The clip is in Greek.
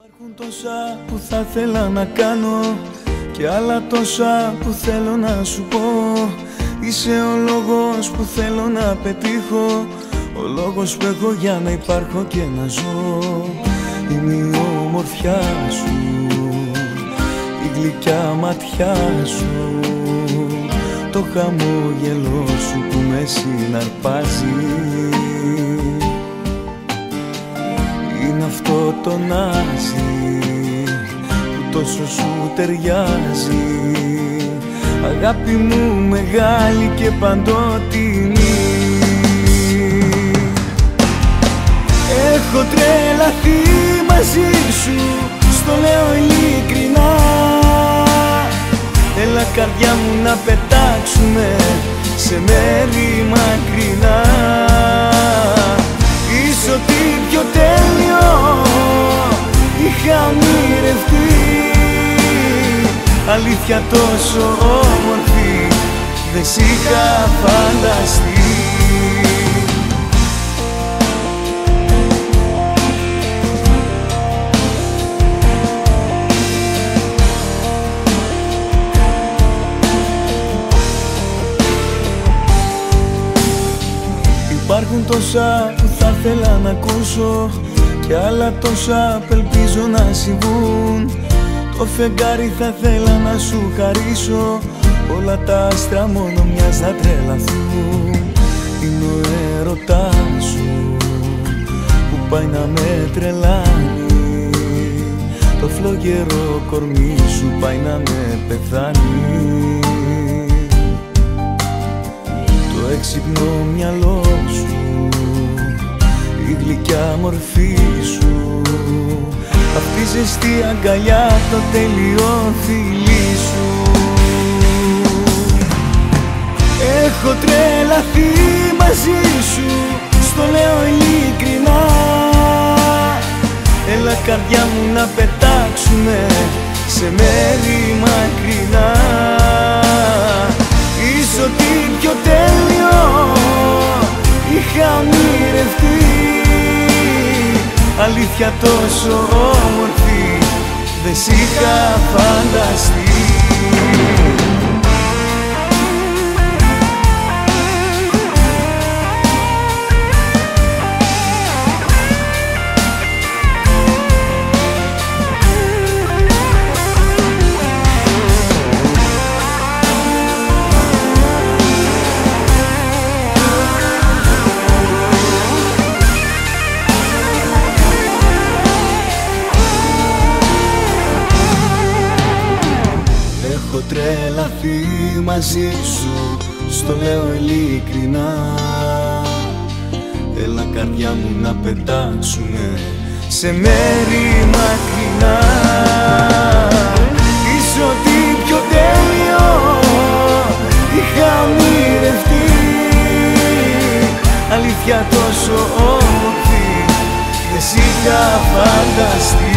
Υπάρχουν τόσα που θα ήθελα να κάνω και άλλα τόσα που θέλω να σου πω. Είσαι ο λόγος που θέλω να πετύχω, ο λόγος που έχω για να υπάρχω και να ζω. Είναι η ομορφιά σου, η γλυκιά ματιά σου, το χαμόγελό σου που με συναρπάζει. Είναι αυτό το νάζι που τόσο σου ταιριάζει, αγάπη μου μεγάλη και παντοτινή. Έχω τρελαθεί μαζί σου, στο λέω ειλικρινά. Έλα καρδιά μου να πετάξουμε σε μέρη μακρινά. Είσαι ό,τι πιο τέλειο είχα ονειρευτεί, αλήθεια τόσο όμορφη δεν σ' είχα φανταστεί. Υπάρχουν τόσα που θα ήθελα να ακούσω και άλλα τόσα που ελπίζω να συμβούν. Το φεγγάρι θα ήθελα να σου χαρίσω, όλα τα άστρα μόνο μιας να τρελαθούν. Είναι ο έρωτάς σου που πάει να με τρελάνει, το φλογερό κορμί σου πάει να με πεθάνει. Το έξυπνο μυαλό σου, η γλυκιά μορφή σου, αυτή η ζεστή αγκαλιά, το τέλειο φιλί σου. Έχω τρελαθεί μαζί σου, στο λέω ειλικρινά. Έλα καρδιά μου να πετάξουμε σε μέρη μακρινά. Είσαι ό,τι πιο τέλειο είχα ονειρευτεί, αλήθεια τόσο όμορφη δεν σ' είχα φανταστεί. Έχω τρελαθεί μαζί σου, στο λέω ειλικρινά. Έλα καρδιά μου να πετάξουμε σε μέρη μακρινά. Είσαι ό,τι πιο τέλειο είχα ονειρευτεί, αλήθεια τόσο όμορφη δεν σ' είχα φανταστεί.